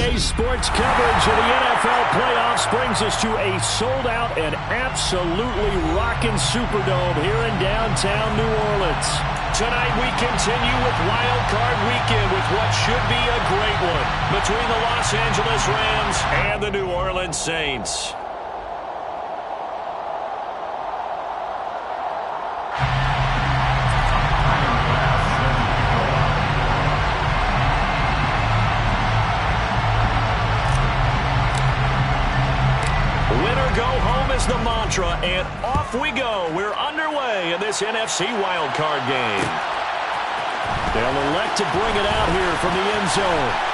Today's sports coverage of the NFL playoffs brings us to a sold-out and absolutely rocking Superdome here in downtown New Orleans. Tonight we continue with Wild Card Weekend with what should be a great one between the Los Angeles Rams and the New Orleans Saints. Go home is the mantra, and off we go. We're underway in this NFC wildcard game. They'll elect to bring it out here from the end zone.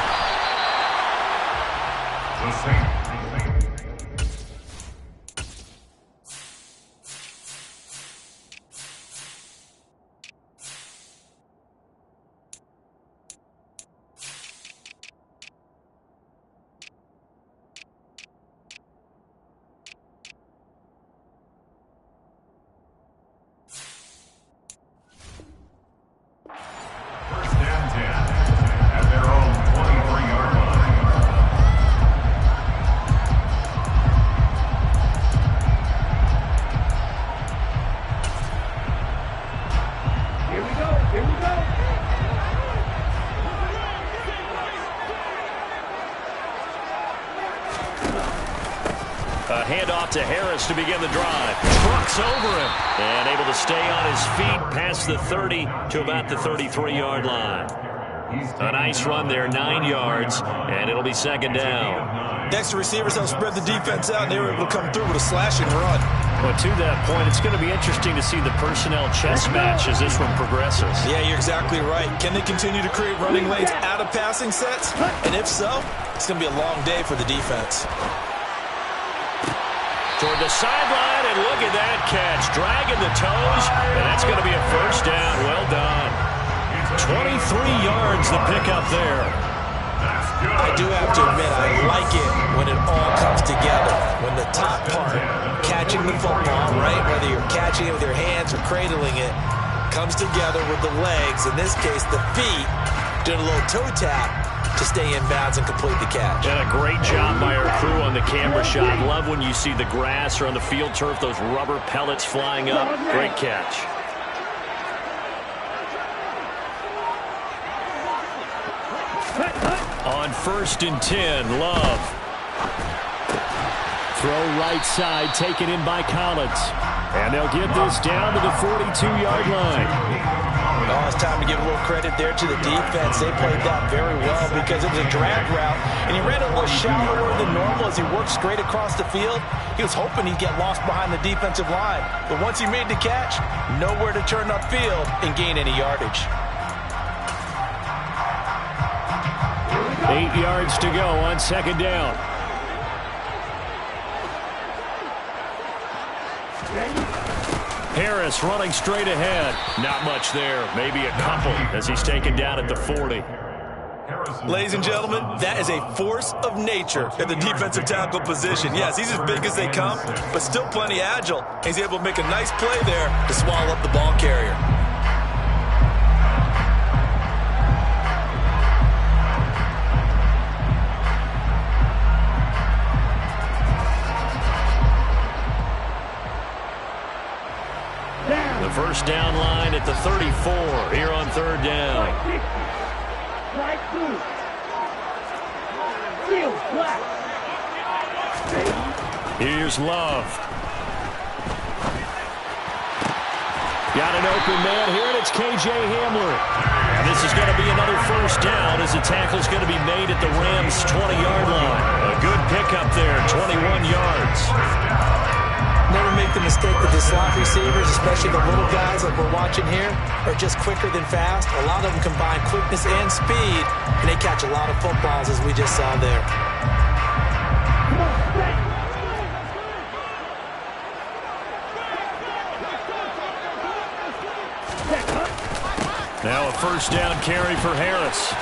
Handoff to Harris to begin the drive. Trucks over him. And able to stay on his feet past the 30 to about the 33-yard line. A nice run there, 9 yards, and it'll be second down. Next receivers help spread the defense out, and they were able to come through with a slashing run. Well, to that point, it's going to be interesting to see the personnel chess match as this one progresses. Yeah, you're exactly right. Can they continue to create running lanes out of passing sets? And if so, it's going to be a long day for the defense. Toward the sideline, and look at that catch. Dragging the toes, and that's going to be a first down. Well done. 23 yards the pickup there. I do have to admit, I like it when it all comes together. When the top part, catching the football, right, whether you're catching it with your hands or cradling it, comes together with the legs, in this case the feet, doing a little toe tap to stay in bounds and complete the catch. And a great job by our crew on the camera shot. Love when you see the grass or on the field turf, those rubber pellets flying up. Great catch. On 1st and 10, Love. Throw right side, taken in by Collins. And they'll get this down to the 42-yard line. Oh, it's time to give a little credit there to the defense. They played that very well because it was a drag route, and he ran a little shallower than normal as he worked straight across the field. He was hoping he'd get lost behind the defensive line, but once he made the catch, nowhere to turn upfield and gain any yardage. 8 yards to go on second down. Harris running straight ahead. Not much there. Maybe a couple as he's taken down at the 40. Ladies and gentlemen, that is a force of nature at the defensive tackle position. Yes, he's as big as they come, but still plenty agile. He's able to make a nice play there to swallow up the ball carrier. First down line at the 34 here on third down. Here's Love. Got an open man here, and it's KJ Hamler. And this is going to be another first down as the tackle's going to be made at the Rams' 20-yard line. A good pickup there, 21 yards. Never make the mistake that the slot receivers, especially the little guys like we're watching here, are just quicker than fast. A lot of them combine quickness and speed, and they catch a lot of footballs, as we just saw there. Now a first down carry for Harris.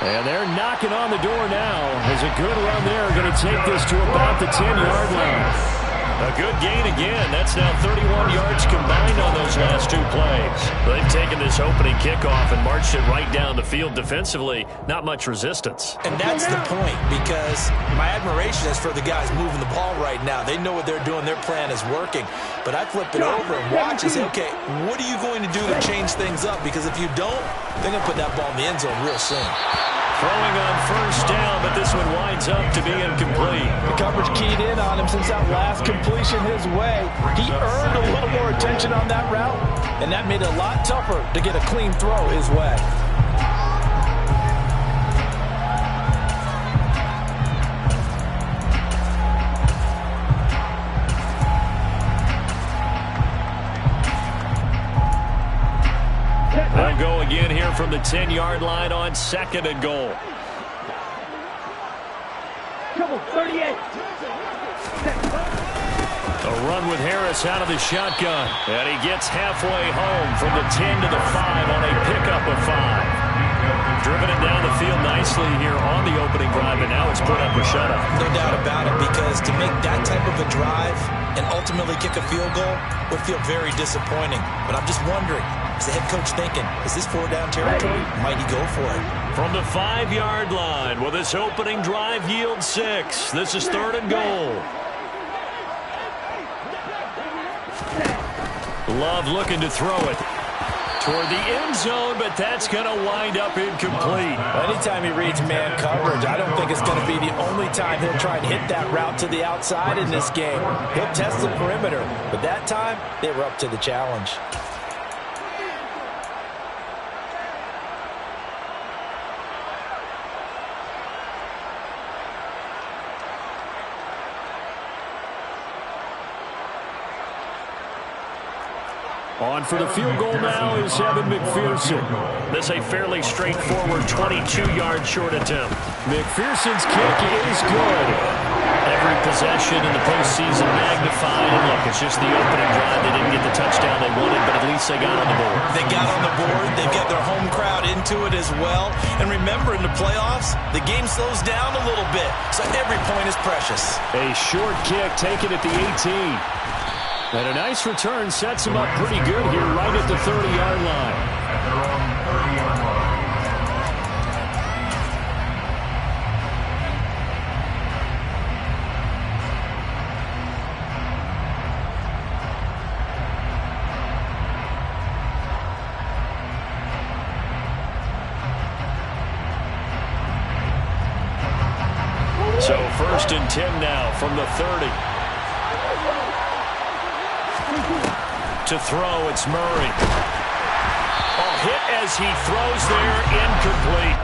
And they're knocking on the door now. As a good run there, going to take this to about the 10-yard line. A good gain again. That's now 31 yards combined on those last two plays. They've taken this opening kickoff and marched it right down the field defensively. Not much resistance. And that's the point, because my admiration is for the guys moving the ball right now. They know what they're doing. Their plan is working. But I flip it over and watch and say, okay, what are you going to do to change things up? Because if you don't, they're going to put that ball in the end zone real soon. Throwing on first down, but this one winds up to be incomplete. The coverage keyed in on him since that last completion his way. He earned a little more attention on that route, and that made it a lot tougher to get a clean throw his way. They'll go again here from the 10-yard line on 2nd and goal. Trouble, 38. A run with Harris out of the shotgun. And he gets halfway home from the 10 to the 5 on a pickup of 5. Driven it down the field nicely here on the opening drive, and now it's put up or shut up. No doubt about it, because to make that type of a drive and ultimately kick a field goal would feel very disappointing. But I'm just wondering, is the head coach thinking, is this 4-down territory? Might he go for it? From the 5-yard line, will this opening drive yield 6? This is 3rd and goal. Love looking to throw it toward the end zone, but that's going to wind up incomplete. Anytime he reads man coverage, I don't think it's going to be the only time he'll try and hit that route to the outside in this game. He'll test the perimeter, but that time they were up to the challenge. On for the field goal now is Evan McPherson. This a fairly straightforward 22-yard short attempt. McPherson's kick is good. Every possession in the postseason magnified. And look, it's just the opening drive. They didn't get the touchdown they wanted, but at least they got on the board. They got on the board. They've got their home crowd into it as well. And remember, in the playoffs, the game slows down a little bit. So every point is precious. A short kick taken at the 18. And a nice return sets him up pretty good here right at the 30-yard line. So 1st and 10 now from the 30. To throw, it's Murray. A hit as he throws there, incomplete.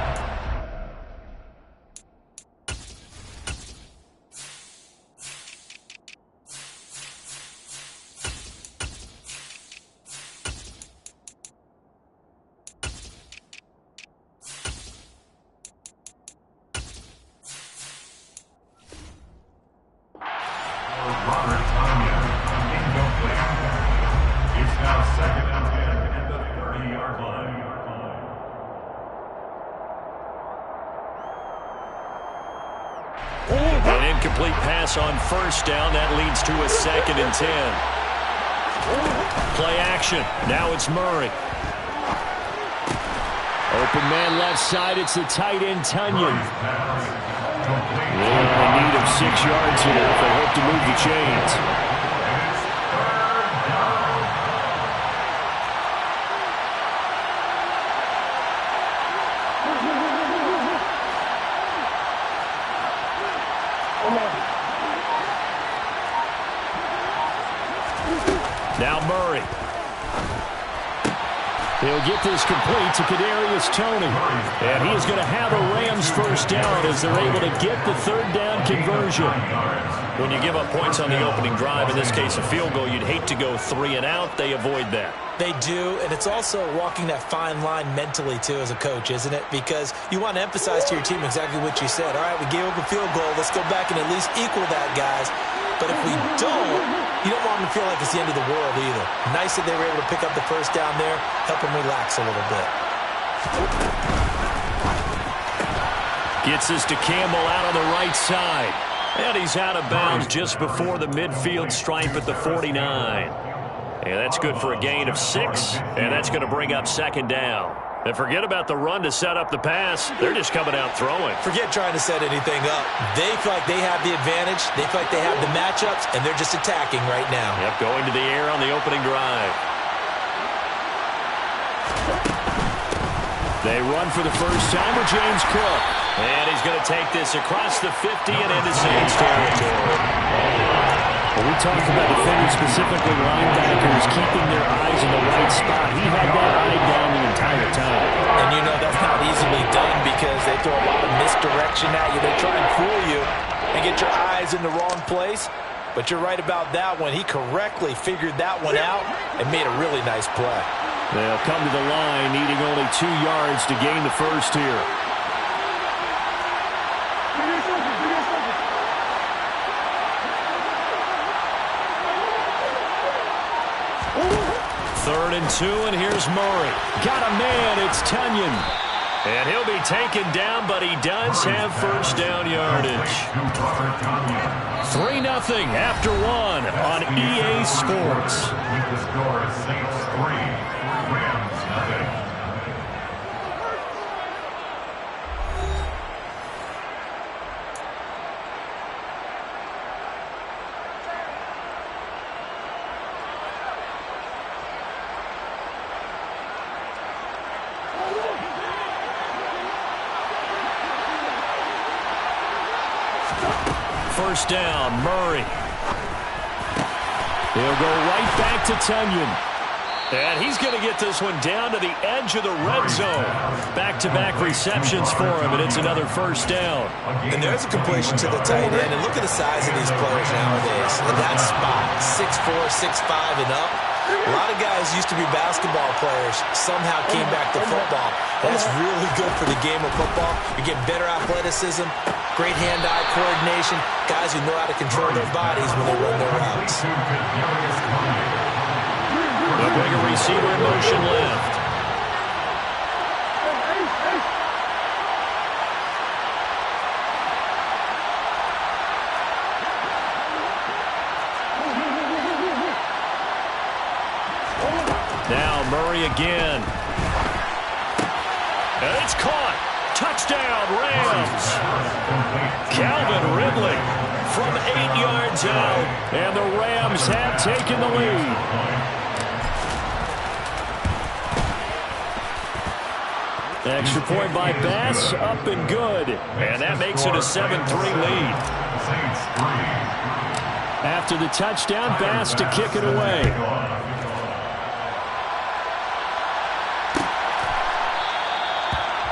An incomplete pass on first down. That leads to a 2nd and 10. Play action. Now it's Murray. Open man left side. It's the tight end, Tunyon. In need of 6 yards here if they hope to move the chains. Now Murray. He'll get this complete to Kadarius Toney. And he is going to have a Rams first down as they're able to get the 3rd down conversion. When you give up points on the opening drive, in this case a field goal, you'd hate to go 3 and out. They avoid that. They do, and it's also walking that fine line mentally, too, as a coach, isn't it? Because you want to emphasize to your team exactly what you said. All right, we gave up a field goal. Let's go back and at least equal that, guys. But if we don't, you don't want them to feel like it's the end of the world either. Nice that they were able to pick up the first down there, help them relax a little bit. Gets this to Campbell out on the right side. And he's out of bounds just before the midfield stripe at the 49. And that's good for a gain of 6, and that's going to bring up second down. And forget about the run to set up the pass. They're just coming out throwing. Forget trying to set anything up. They feel like they have the advantage. They feel like they have the matchups, and they're just attacking right now. Yep, going to the air on the opening drive. They run for the first time with James Cook. And he's going to take this across the 50 and into Saints territory. When we talk about defenders, specifically linebackers, keeping their eyes in the right spot, he had that eye down the entire time. And you know that's not easily done because they throw a lot of misdirection at you. They try and fool you and get your eyes in the wrong place. But you're right about that one. He correctly figured that one out and made a really nice play. They'll come to the line, needing only 2 yards to gain the first here. Third and 2, and here's Murray. Got a man, it's Tunyon. And he'll be taken down, but he does have first down yardage. 3-0 after 1 on EA Sports. With the score, Saints 3, Rams 0. First down, Murray. He'll go right back to Tunyon. And he's going to get this one down to the edge of the red zone. Back-to-back receptions for him, and it's another first down. And there's a completion to the tight end. And look at the size of these players nowadays. In that spot, 6'4", 6'5", and up. A lot of guys used to be basketball players, somehow came back to football. That's really good for the game of football. You get better athleticism, great hand-eye coordination, guys who know how to control their bodies when they run their routes. The bigger receiver in motion left. Now Murray again. And it's caught. Touchdown, Rams. Calvin Ridley from 8 yards out. And the Rams have taken the lead. Extra point by Bass, up and good. And that makes it a 7-3 lead. After the touchdown, Bass to kick it away.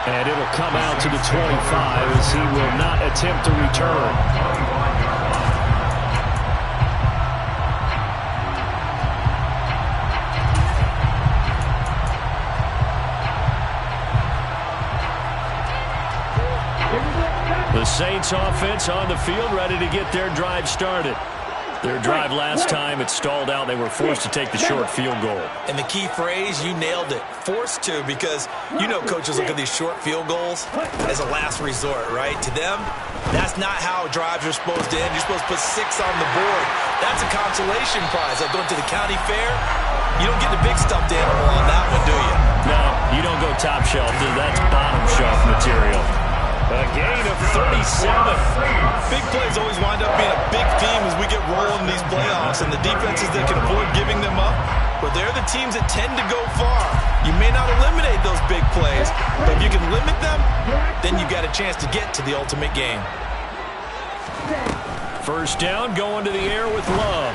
And it'll come out to the 25 as he will not attempt to return. The Saints offense on the field, ready to get their drive started. Their drive last time, it stalled out. They were forced to take the short field goal. And the key phrase, you nailed it, forced to, because you know coaches look at these short field goals as a last resort, right? To them, that's not how drives are supposed to end. You're supposed to put 6 on the board. That's a consolation prize. Like going to the county fair, you don't get the big stuffed animal on that one, do you? No, you don't go top shelf. That's bottom shelf material. A gain of 37. Big plays always wind up being a big theme as we get rolling in these playoffs, and the defenses that can avoid giving them up, but they're the teams that tend to go far. You may not eliminate those big plays, but if you can limit them, then you've got a chance to get to the ultimate game. First down, going to the air with Love.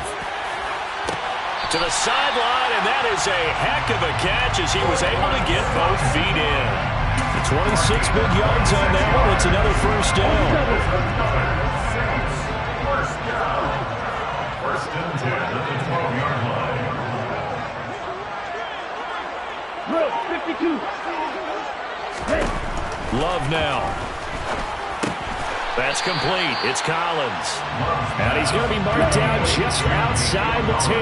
To the sideline, and that is a heck of a catch as he was able to get both feet in. 26 big yards on that one. It's another first down. First and 10 at the 12-yard line. 52. Love now. That's complete. It's Collins. And he's going to be marked down just outside the 10.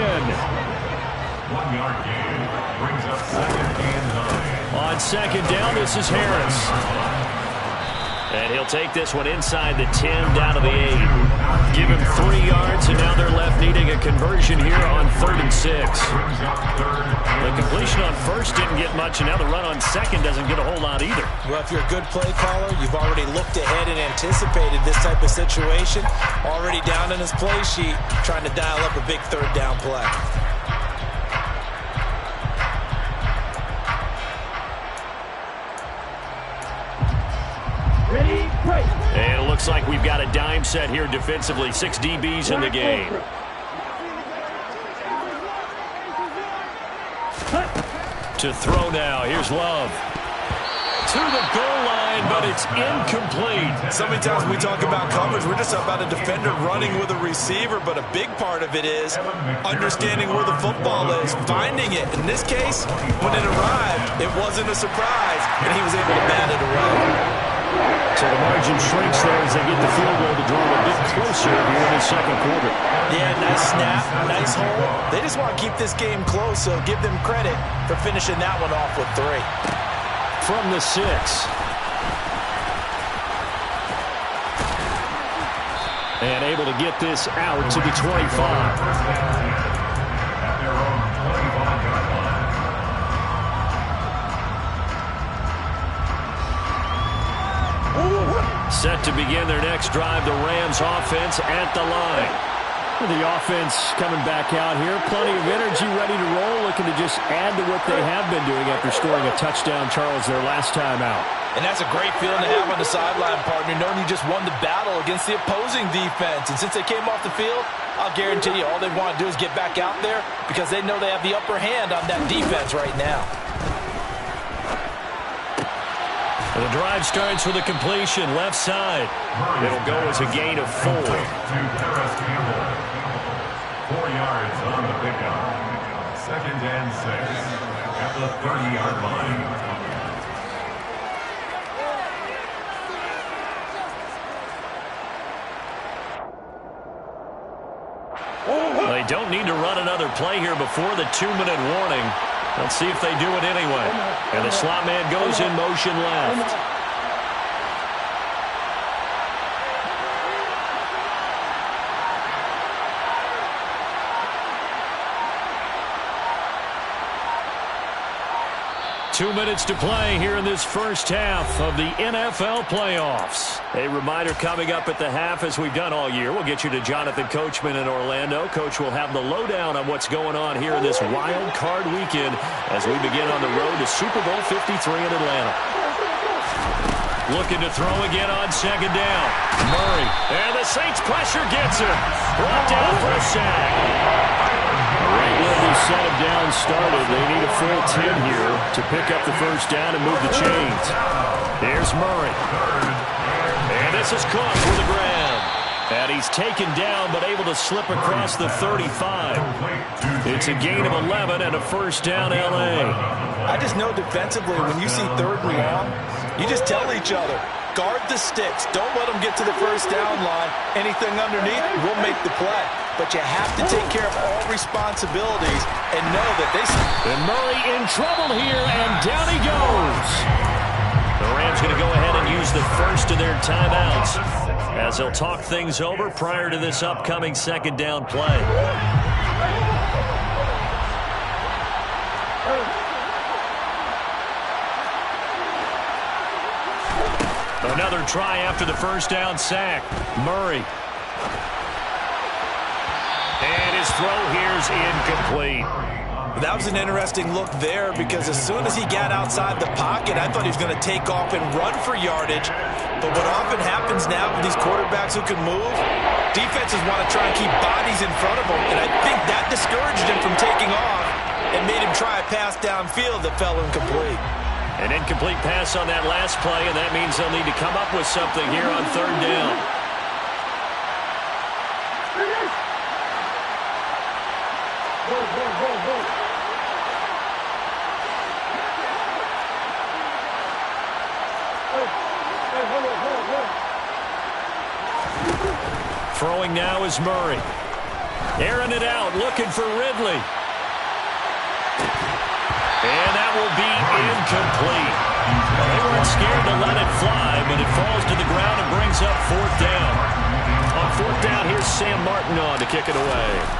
1-yard gain brings up 2nd and 9. On second down, this is Harris. And he'll take this one inside the 10, down to the 8. Give him 3 yards, and now they're left needing a conversion here on 3rd and 6. The completion on first didn't get much, and now the run on second doesn't get a whole lot either. Well, if you're a good play caller, you've already looked ahead and anticipated this type of situation. Already down in his play sheet, trying to dial up a big 3rd down play. Ready, break. And it looks like we've got a dime set here defensively. 6 DBs in the game. To throw now. Here's Love. To the goal line, but it's incomplete. So many times when we talk about coverage, we're just about a defender running with a receiver, but a big part of it is understanding where the football is, finding it. In this case, when it arrived, it wasn't a surprise, and he was able to bat it away. So the margin shrinks there as they get the field goal to draw a bit closer here in the second quarter. Yeah, nice snap, nice hole. They just want to keep this game close, so give them credit for finishing that one off with 3. From the 6. And able to get this out to the 25. Set to begin their next drive, the Rams offense at the line. The offense coming back out here. Plenty of energy, ready to roll, looking to just add to what they have been doing after scoring a touchdown, Charles, their last time out. And that's a great feeling to have on the sideline, partner, knowing you just won the battle against the opposing defense. And since they came off the field, I'll guarantee you all they want to do is get back out there because they know they have the upper hand on that defense right now. The drive starts with a completion, left side. It'll go as a gain of 4. 4 yards on the pickup. 2nd and 6 at the 30-yard line. They don't need to run another play here before the 2-minute warning. Let's see if they do it anyway. And the slot man goes in motion left. Two minutes to play here in this first half of the NFL playoffs. A reminder coming up at the half, as we've done all year. We'll get you to Jonathan Coachman in Orlando. Coach will have the lowdown on what's going on here in this wild card weekend as we begin on the road to Super Bowl 53 in Atlanta. Looking to throw again on 2nd down. Murray. And the Saints pressure gets him. Brought down for a sack. Right when we set him down started, they need a full 10 here to pick up the first down and move the chains. There's Murray. And this is Cook for the ground. And he's taken down but able to slip across the 35. It's a gain of 11 and a first down L.A. I just know defensively when you see 3rd and long, you just tell each other, guard the sticks. Don't let them get to the first down line. Anything underneath will make the play. But you have to take care of all responsibilities and know that they... And Murray in trouble here, and down he goes. The Rams going to go ahead and use the first of their timeouts as they'll talk things over prior to this upcoming 2nd down play. Another try after the first down sack. Murray. And his throw here's incomplete. That was an interesting look there because as soon as he got outside the pocket, I thought he was going to take off and run for yardage. But what often happens now with these quarterbacks who can move, defenses want to try and keep bodies in front of them. And I think that discouraged him from taking off and made him try a pass downfield that fell incomplete. An incomplete pass on that last play, and that means they'll need to come up with something here on 3rd down. Throwing now is Murray. Airing it out, looking for Ridley. And that will be incomplete. Well, they weren't scared to let it fly, but it falls to the ground and brings up 4th down. On fourth down, here's Sam Martin on to kick it away.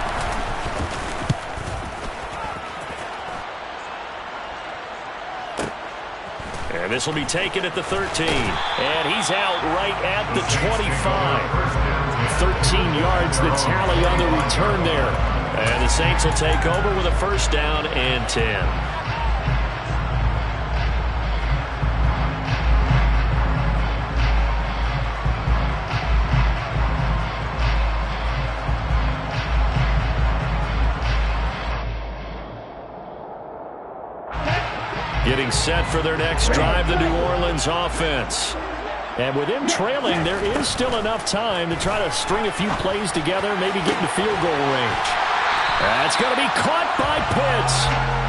And this will be taken at the 13. And he's out right at the 25. 13 yards, the tally on the return there. And the Saints will take over with a first down and 10. Getting set for their next drive, the New Orleans offense. And with him trailing, there is still enough time to try to string a few plays together, maybe get into field goal range. That's going to be caught by Pitts.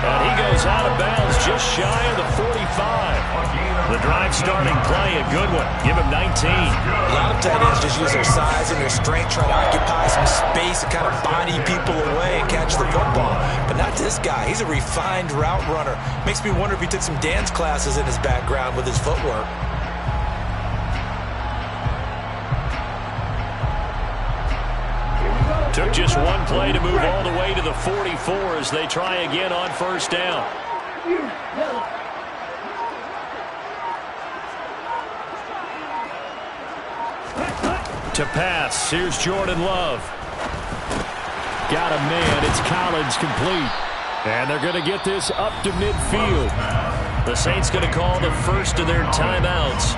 And he goes out of bounds just shy of the 45. The drive starting play, a good one. Give him 19. A lot of tight ends just use their size and their strength, try to occupy some space and kind of body people away and catch the football. But not this guy. He's a refined route runner. Makes me wonder if he took some dance classes in his background with his footwork. Took just one play to move all the way to the 44 as they try again on first down. To pass, here's Jordan Love. Got a man, it's Collins complete. And they're going to get this up to midfield. The Saints going to call the first of their timeouts,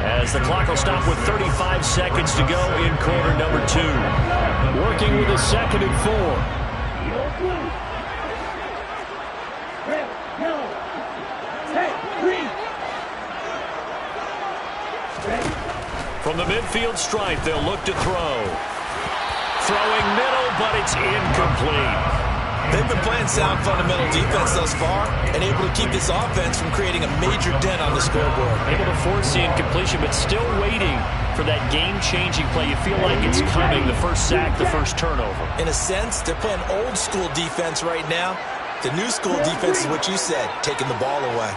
as the clock will stop with 35 seconds to go in quarter number 2. Working with a 2nd and 4. From the midfield stripe, they'll look to throw. Throwing middle, but it's incomplete. They've been playing sound fundamental defense thus far and able to keep this offense from creating a major dent on the scoreboard. Able to force the incompletion, but still waiting for that game-changing play. You feel like it's coming, the first sack, the first turnover. In a sense, they're playing old-school defense right now. The new school defense is what you said, taking the ball away.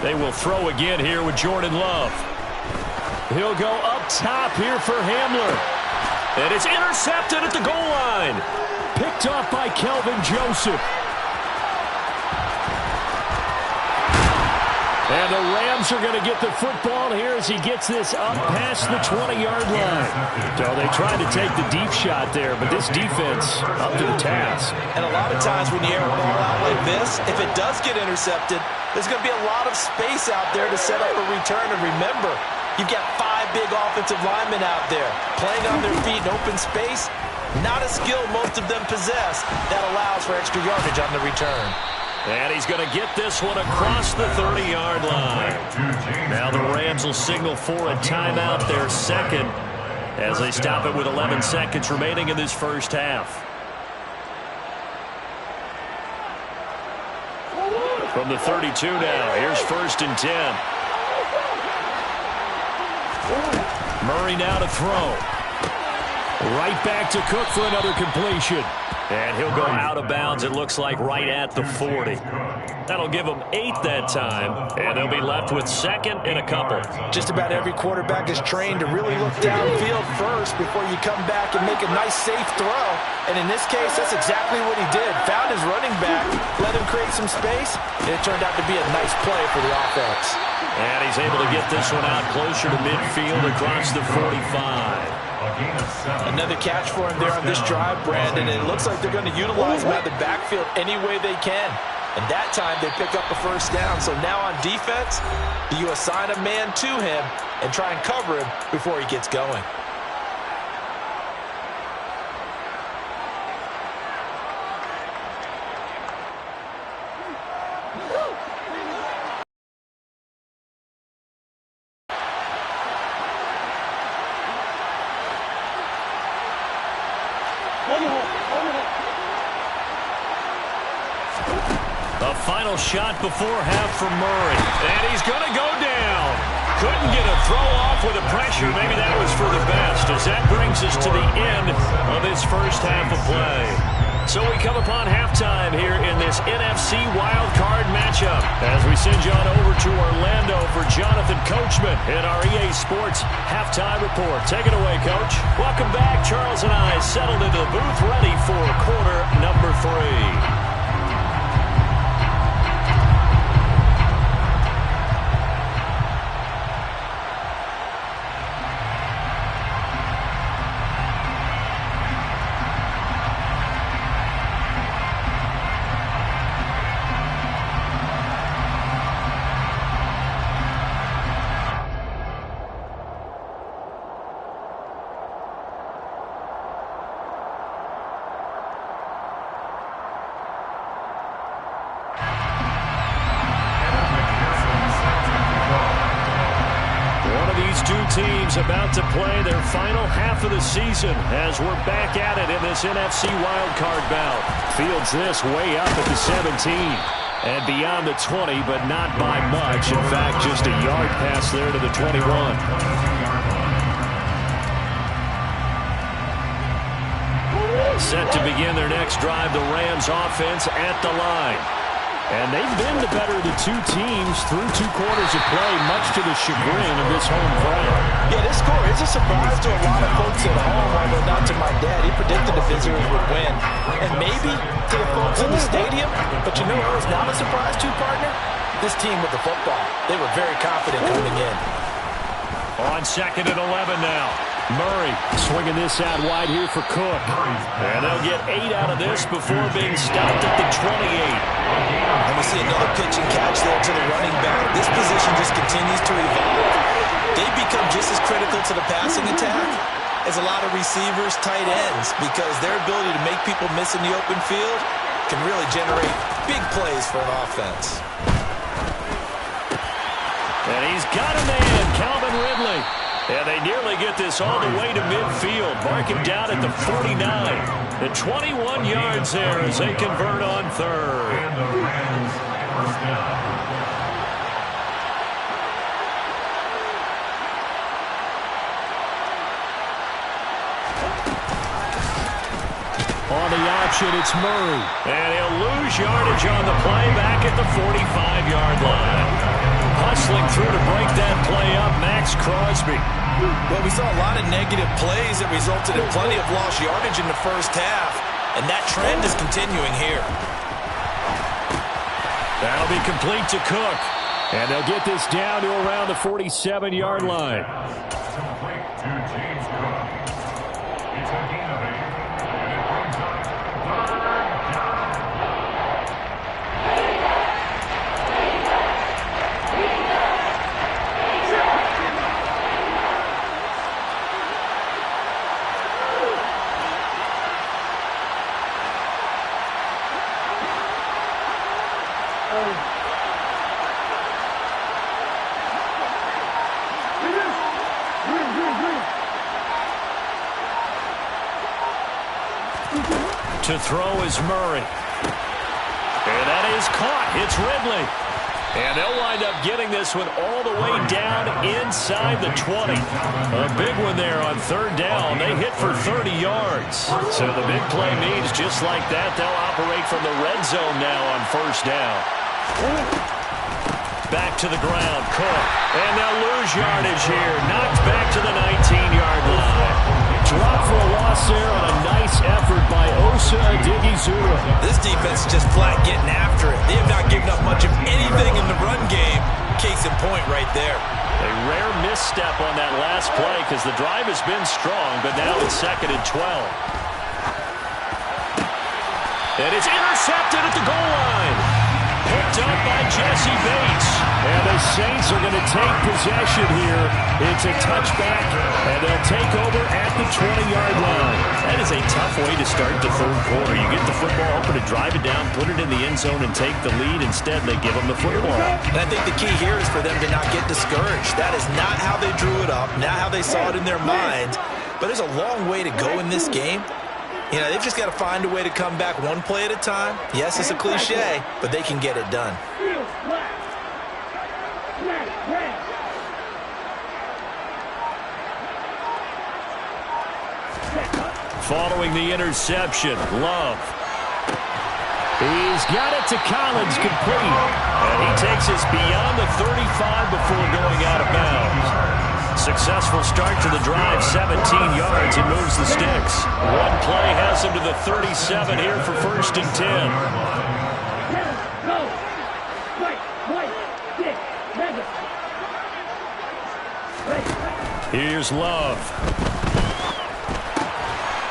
They will throw again here with Jordan Love. He'll go up top here for Hamler. And it's intercepted at the goal line. Picked off by Kelvin Joseph. And the Rams are going to get the football here as he gets this up past the 20-yard line. So they tried to take the deep shot there, but this defense up to the task. And a lot of times when you air a ball out like this, if it does get intercepted, there's going to be a lot of space out there to set up a return. And remember, you've got 5 big offensive linemen out there playing on their feet in open space. Not a skill most of them possess that allows for extra yardage on the return. And he's going to get this one across the 30-yard line. Now the Rams will signal for a timeout, their second, as they stop it with 11 seconds remaining in this first half. From the 32 now, here's 1st and 10. Murray now to throw. Right back to Cook for another completion. And he'll go out of bounds, it looks like, right at the 40. That'll give them 8 that time, and they'll be left with 2nd and a couple. Just about every quarterback is trained to really look downfield first before you come back and make a nice, safe throw. And in this case, that's exactly what he did. Found his running back, let him create some space, and it turned out to be a nice play for the offense. And he's able to get this one out closer to midfield across the 45. Another catch for him there on this drive, Brandon. And it looks like they're going to utilize him out of the backfield any way they can. And that time they pick up a first down. So now on defense, do you assign a man to him and try and cover him before he gets going? The final shot before half for Murray. And he's going to go down. Couldn't get a throw off with the pressure. Maybe that was for the best, as that brings us to the end of this first half of play. So we come upon halftime here in this NFC wildcard matchup as we send you on over to Orlando for Jonathan Coachman in our EA Sports Halftime Report. Take it away, Coach. Welcome back. Charles and I settled into the booth ready for quarter number 3. Teams about to play their final half of the season as we're back at it in this NFC wildcard bout. Fields this way up at the 17 and beyond the 20, but not by much. In fact, just a yard pass there to the 21. Set to begin their next drive, the Rams offense at the line. And they've been the better of the two teams through 2 quarters of play, much to the chagrin of this home crowd. Yeah, this score is a surprise to a lot of folks at home, although not to my dad. He predicted the visitors would win. And maybe to the folks in the stadium. But you know who was not a surprise to, partner? This team with the football. They were very confident coming in. On 2nd and 11 now. Murray swinging this out wide here for Cook. And they'll get 8 out of this before being stopped at the 28. And we see another pitch and catch there to the running back. This position just continues to evolve. They become just as critical to the passing attack as a lot of receivers, tight ends, because their ability to make people miss in the open field can really generate big plays for an offense. And he's got a man, Calvin Ridley. And they nearly get this all the way to midfield. Mark him down at the 49. The 21 yards there as they convert on 3rd. And the Rams first down. On the option, it's Murray. And he'll lose yardage on the play back at the 45-yard line. Hustling through to break that play up, Max Crosby. Well, we saw a lot of negative plays that resulted in plenty of lost yardage in the first half, and that trend is continuing here. That'll be complete to Cook, and they'll get this down to around the 47-yard line. Complete to James Cook. It's a gain of 8, and it brings up 3rd down. To throw is Murray. And that is caught. It's Ridley. And they'll wind up getting this one all the way down inside the 20. A big one there on 3rd down. They hit for 30 yards. So the big play means just like that, they'll operate from the red zone now on 1st down. Back to the ground, Cook. And they'll lose yardage here. Knocked back to the 19-yard line. Drop for a loss there on a nice effort by Osa Odighizuwa. This defense is just flat getting after it. They have not given up much of anything in the run game. Case in point right there. A rare misstep on that last play because the drive has been strong, but now it's 2nd and 12. And it's intercepted at the goal line. Picked up by Jesse Bates. And the Saints are going to take possession here. It's a touchback, and they'll take over at the 20-yard line. That is a tough way to start the 3rd quarter. You get the football, hoping to drive it down, put it in the end zone, and take the lead. Instead, they give them the football. And I think the key here is for them to not get discouraged. That is not how they drew it up, not how they saw it in their minds. But there's a long way to go in this game. You know, they've just got to find a way to come back one play at a time. Yes, it's a cliche, but they can get it done. Following the interception, Love He's got it to Collins, complete. And he takes us beyond the 35 before going out of bounds. Successful start to the drive, 17 yards, and moves the sticks. One play has him to the 37 here for 1st and 10. Go. White, 6, 7. Here's Love.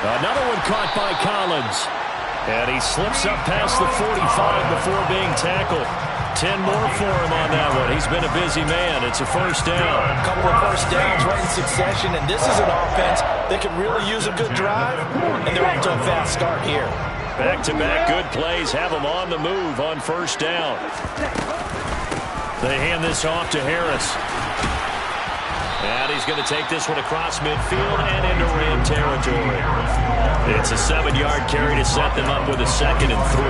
Another one caught by Collins. And he slips up past the 45 before being tackled. 10 more for him on that one. He's been a busy man. It's a 1st down. A couple of 1st downs right in succession, and this is an offense that can really use a good drive, and they're off to a fast start here. Back-to-back good plays have him on the move on 1st down. They hand this off to Harris. And he's going to take this one across midfield and into Ram territory. It's a 7-yard carry to set them up with a 2nd and 3.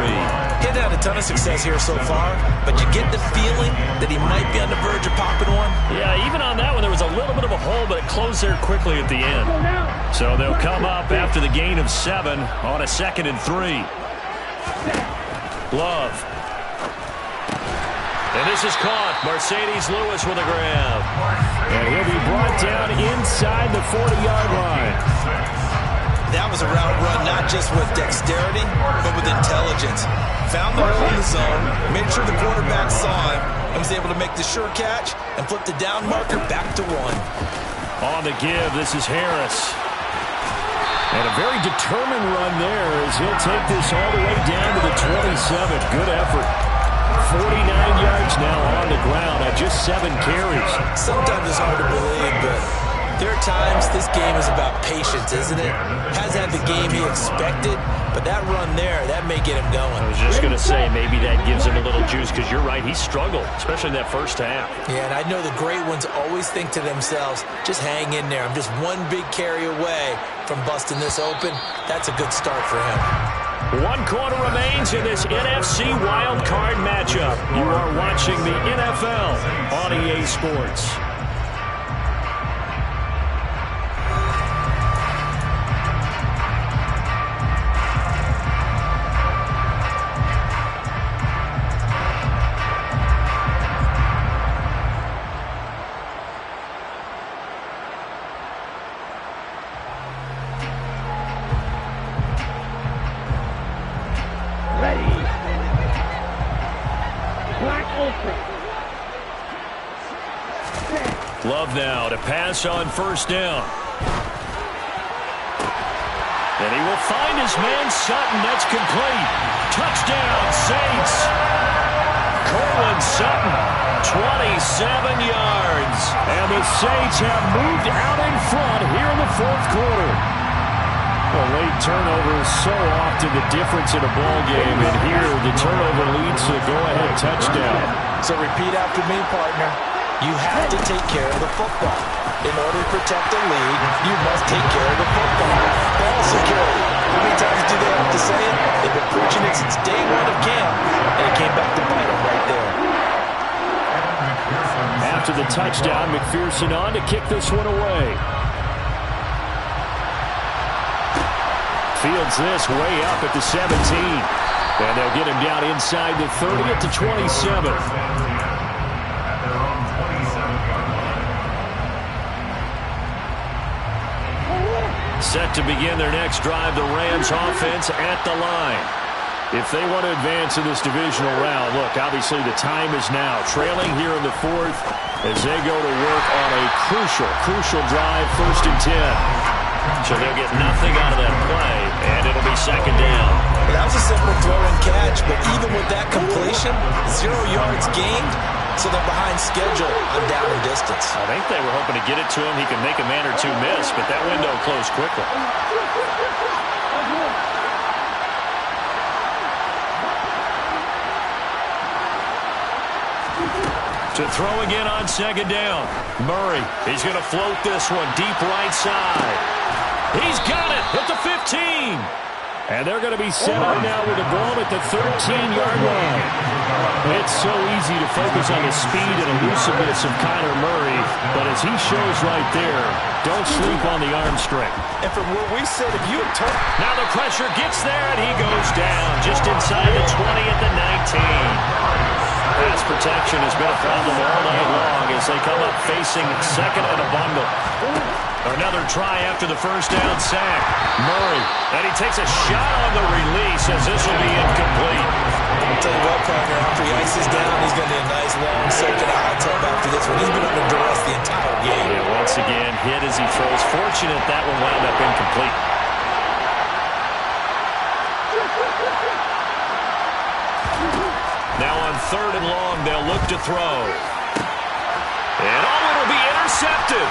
He had a ton of success here so far, but you get the feeling that he might be on the verge of popping one. Yeah, even on that one, there was a little bit of a hole, but it closed there quickly at the end. So they'll come up after the gain of 7 on a 2nd and 3. Love. And this is caught. Mercedes Lewis with a grab. And he'll be brought down inside the 40-yard line. That was a route run not just with dexterity, but with intelligence. Found the hole in the zone, made sure the quarterback saw him, and was able to make the sure catch and flip the down marker back to 1. On the give, this is Harris. And a very determined run there as he'll take this all the way down to the 27. Good effort. 49 yards now on the ground at just 7 carries. Sometimes it's hard to believe, but there are times this game is about patience, isn't it? Hasn't had the game he expected, but that run there, that may get him going. I was just going to say, maybe that gives him a little juice, because you're right, he struggled, especially in that 1st half. Yeah, and I know the great ones always think to themselves, just hang in there. I'm just one big carry away from busting this open. That's a good start for him. 1 quarter remains in this NFC Wild Card matchup. You are watching the NFL on EA Sports. Love now to pass on 1st down. And he will find his man Sutton. That's complete. Touchdown, Saints. Cortland Sutton, 27 yards. And the Saints have moved out in front here in the 4th quarter. Well, late turnover is so often the difference in a ball game. And here, the turnover leads to a go-ahead touchdown. So repeat after me, partner. You have to take care of the football. In order to protect the lead, you must take care of the football. Ball security. How many times do they have to say it? They've been preaching it since day 1 of camp, and it came back to bite them right there. After the touchdown, McPherson on to kick this one away. Fields this way up at the 17. And they'll get him down inside the 30 at the 27. Set to begin their next drive, the Rams offense at the line. If they want to advance in this divisional round, look, obviously the time is now. Trailing here in the 4th as they go to work on a crucial drive, 1st and 10. So they'll get nothing out of that play, and it'll be 2nd down. That was a simple throw and catch, but even with that completion, 0 yards gained, so they're behind schedule on down and distance. I think they were hoping to get it to him. He could make a man or two miss, but that window closed quickly. To throw again on 2nd down. Murray, he's going to float this one deep right side. He's got it at the 15. And they're going to be set up now with the ball at the 13-yard line. It's so easy to focus on the speed and elusiveness of Kyler Murray, but as he shows right there, don't sleep on the arm strength. And from where we sit, if you had told... Now the pressure gets there, and he goes down just inside the 20 at the 19. Pass protection has been a problem all night long as they come up facing second and a bundle. Another try after the first down sack. Murray, and he takes a shot on the release as this will be incomplete. I'll tell you what, partner, after he ices down, he's going to need a nice long soaking hot tub after this one. He's been under duress the entire game. Yeah, once again, hit as he throws. Fortunate that one wound up incomplete. Now on 3rd and long, they'll look to throw. And it'll be intercepted.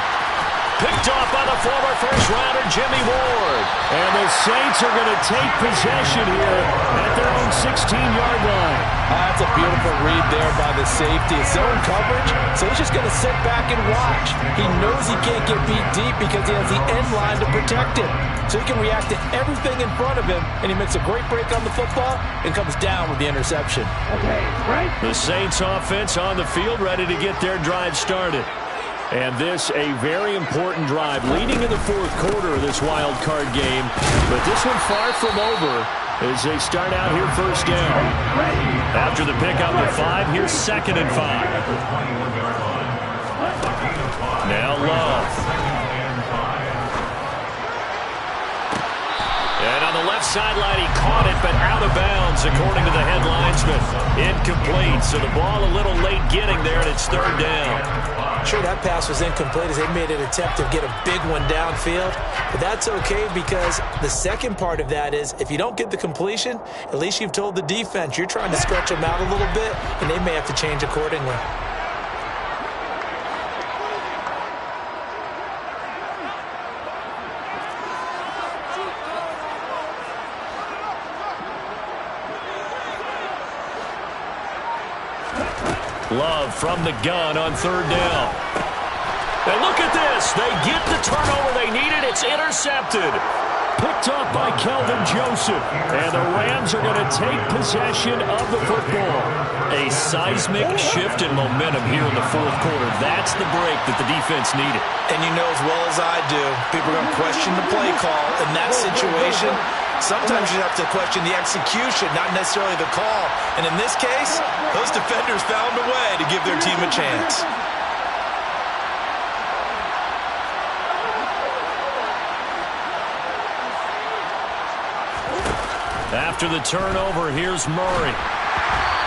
Picked off by the former first-rounder, Jimmy Ward. And the Saints are going to take possession here at their own 16-yard line. That's a beautiful read there by the safety. It's zone coverage, so he's just going to sit back and watch. He knows he can't get beat deep because he has the end line to protect him. So he can react to everything in front of him, and he makes a great break on the football and comes down with the interception. Okay, right? The Saints offense on the field, ready to get their drive started. And this, a very important drive leading in the 4th quarter of this wild card game. But this one far from over as they start out here first down. After the pickup of 5, here's 2nd and 5. Now Love. And on the left sideline, he caught it, but out of bounds, according to the head linesman. Incomplete, so the ball a little late getting there, and it's 3rd down. Sure, that pass was incomplete as they made an attempt to get a big one downfield. But that's okay because the second part of that is if you don't get the completion, at least you've told the defense you're trying to stretch them out a little bit, and they may have to change accordingly. Love from the gun on 3rd down. And look at this. They get the turnover they needed. It's intercepted. Picked off by Kelvin Joseph. And the Rams are going to take possession of the football. A seismic shift in momentum here in the 4th quarter. That's the break that the defense needed. And you know as well as I do, people are going to question the play call in that situation. Sometimes you have to question the execution, not necessarily the call. And in this case, those defenders found a way to give their team a chance. After the turnover, here's Murray.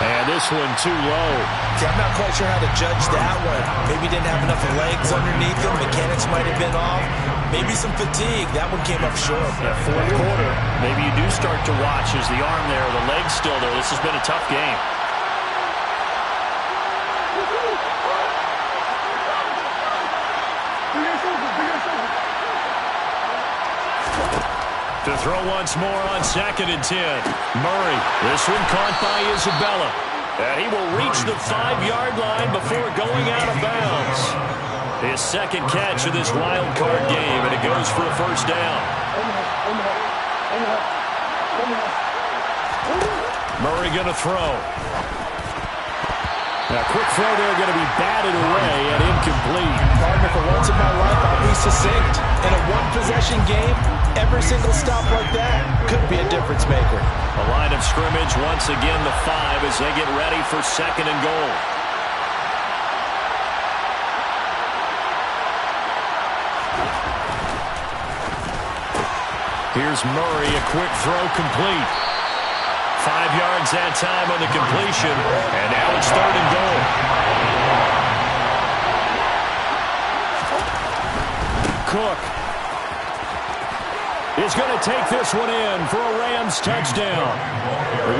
And this one too low. See, I'm not quite sure how to judge that one. Maybe he didn't have enough legs underneath him. Mechanics might have been off. Maybe some fatigue. That one came up short. Yeah, 4th quarter. Maybe you do start to watch as the arm there, the leg's still there. This has been a tough game. To throw once more on 2nd and 10. Murray, this one caught by Isabella. And he will reach the 5-yard line before going out of bounds. His 2nd catch of this wild card game, and it goes for a first down. Murray going to throw. Now, quick throw there going to be batted away and incomplete. Partner, for once in my life, I'll be succinct. In a one-possession game, every single stop like that could be a difference maker. A line of scrimmage, once again the 5 as they get ready for 2nd and goal. Here's Murray, a quick throw complete. 5 yards that time on the completion, and now it's 3rd and goal. Cook is going to take this one in for a Rams touchdown.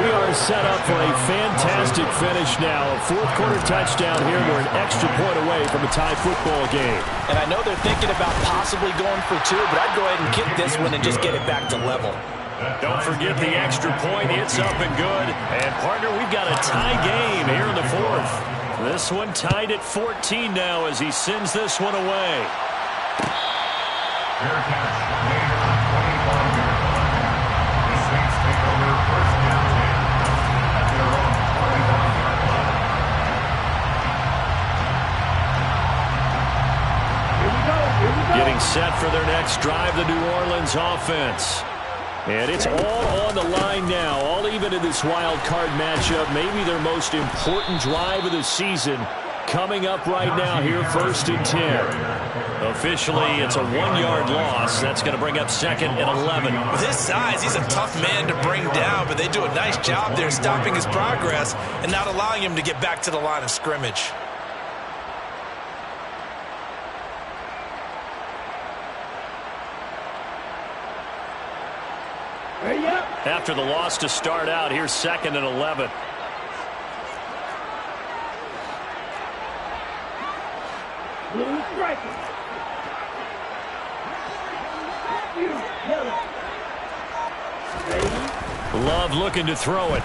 We are set up for a fantastic finish now. A 4th quarter touchdown here. We're an extra point away from a tie football game. And I know they're thinking about possibly going for 2, but I'd go ahead and kick this one and just get it back to level. Don't forget the extra point. It's up and good. And, partner, we've got a tie game here in the 4th. This one tied at 14 now as he sends this one away. Fair catch. Later, 25-yard line. The Saints next drive, the New Orleans offense. And it's all on the line now, all even in this wild card matchup. Maybe their most important drive of the season coming up right now here, 1st and 10. Officially, it's a 1-yard loss. That's going to bring up 2nd and 11. With his size, he's a tough man to bring down, but they do a nice job there stopping his progress and not allowing him to get back to the line of scrimmage. After the loss to start out, here's 2nd and 11. Love looking to throw it.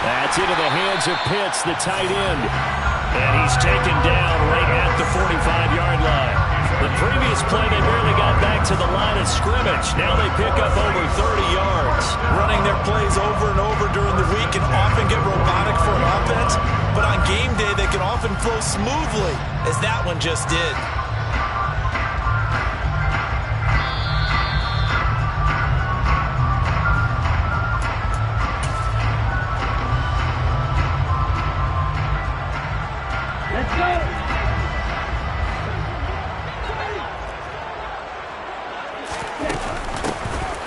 That's into the hands of Pitts, the tight end. And he's taken down right at the 45-yard line. The previous play, they barely got back to the line of scrimmage. Now they pick up over 30 yards. Running their plays over and over during the week can often get robotic for an offense, but on game day, they can often flow smoothly, as that one just did. Let's go!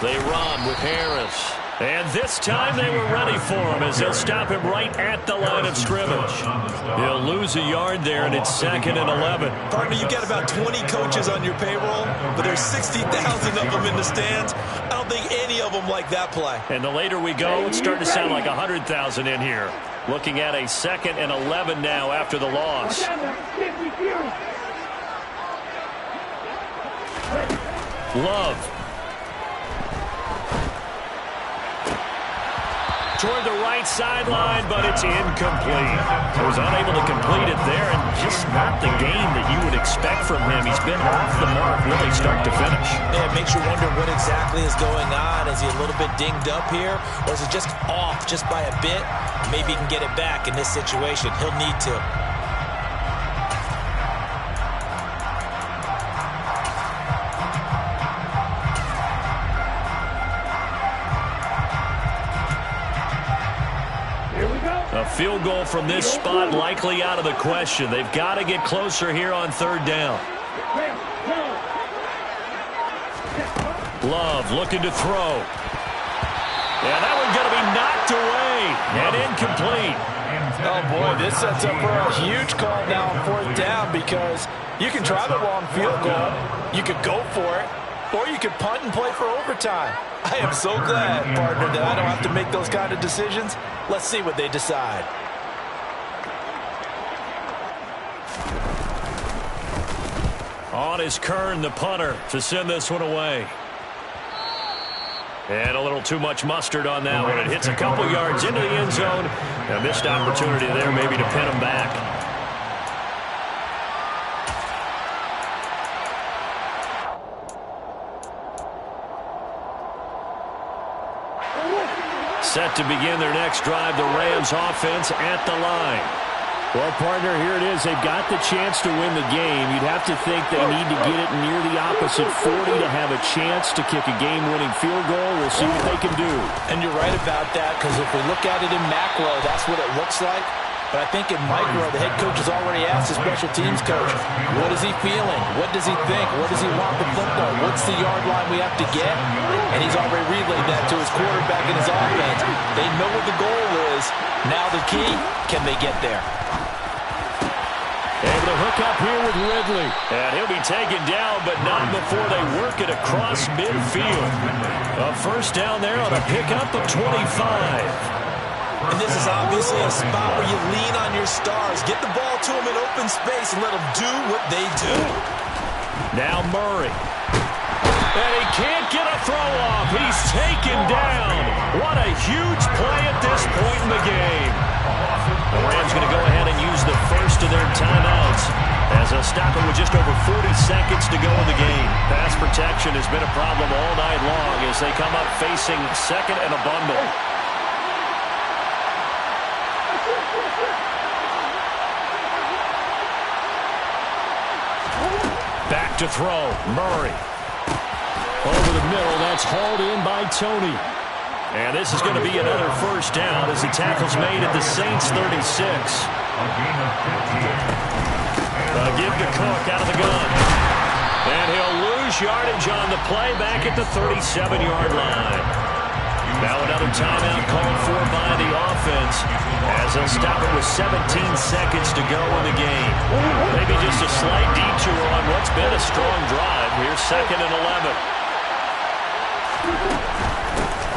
They run with Harris. And this time they were ready for him as they'll stop him right at the line of scrimmage. He'll lose a yard there, and it's 2nd and 11. Partner, you got about 20 coaches on your payroll, but there's 60,000 of them in the stands. I don't think any of them like that play. And the later we go, it's starting to sound like 100,000 in here. Looking at a 2nd and 11 now after the loss. Love. Toward the right sideline, but it's incomplete. He was unable to complete it there, and just not the game that you would expect from him. He's been off the mark really start to finish. Yeah, it makes you wonder what exactly is going on. Is he a little bit dinged up here, or is it just off just by a bit? Maybe he can get it back in this situation. He'll need to. A field goal from this spot likely out of the question. They've got to get closer here on 3rd down. Love looking to throw. Yeah, that one's going to be knocked away and incomplete. Oh, boy, this sets up for a huge call now on 4th down because you can try the long field goal, you could go for it, or you could punt and play for overtime. I am so glad, partner, that I don't have to make those kind of decisions. Let's see what they decide. On is Kern, the punter, to send this one away. And a little too much mustard on that one. It hits a couple yards into the end zone. A missed opportunity there maybe to pin him back. Set to begin their next drive, the Rams offense at the line. Well, partner, here it is. They've got the chance to win the game. You'd have to think they need to get it near the opposite 40 to have a chance to kick a game-winning field goal. We'll see what they can do. And you're right about that, because if we look at it in macro, that's what it looks like. But I think in micro, the head coach has already asked the special teams coach, what is he feeling? What does he think? What does he want the football? What's the yard line we have to get? And he's already relayed that to his quarterback and his offense. They know what the goal is. Now the key, can they get there? Able to hook up here with Ridley. And he'll be taken down, but not before they work it across midfield. A 1st down there on a pickup of 25. And this is obviously a spot where you lean on your stars. Get the ball to them in open space and let them do what they do. Now Murray. And he can't get a throw off. He's taken down. What a huge play at this point in the game. The Rams going to go ahead and use the first of their timeouts as they'll stop it with just over 40 seconds to go in the game. Pass protection has been a problem all night long as they come up facing 2nd and a bundle. to throw. Murray. Over the middle, that's hauled in by Tony. And this is going to be another first down as the tackle's made at the Saints 36. Give to Cook out of the gun. And he'll lose yardage on the play back at the 37-yard line. Now another timeout called for by the offense as they'll stop it with 17 seconds to go in the game. Maybe just a slight detour on what's been a strong drive. Here's 2nd and 11.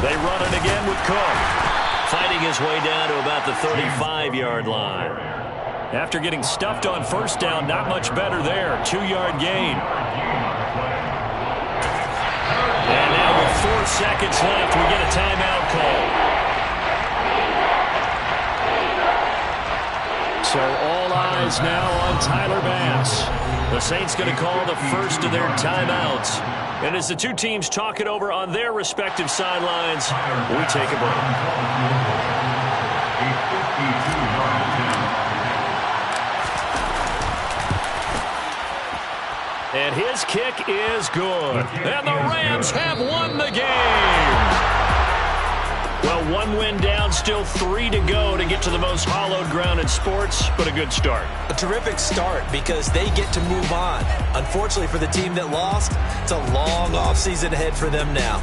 They run it again with Cook. Fighting his way down to about the 35-yard line. After getting stuffed on first down, not much better there. 2-yard gain. And now with 4 seconds left, we get a timeout call. So all eyes now on Tyler Bass. The Saints going to call the first of their timeouts. And as the two teams talk it over on their respective sidelines, we take a break. And his kick is good. And the Rams have won the game. Well, 1 win down, still 3 to go to get to the most hallowed ground in sports, but a good start. A terrific start because they get to move on. Unfortunately for the team that lost, it's a long offseason ahead for them now.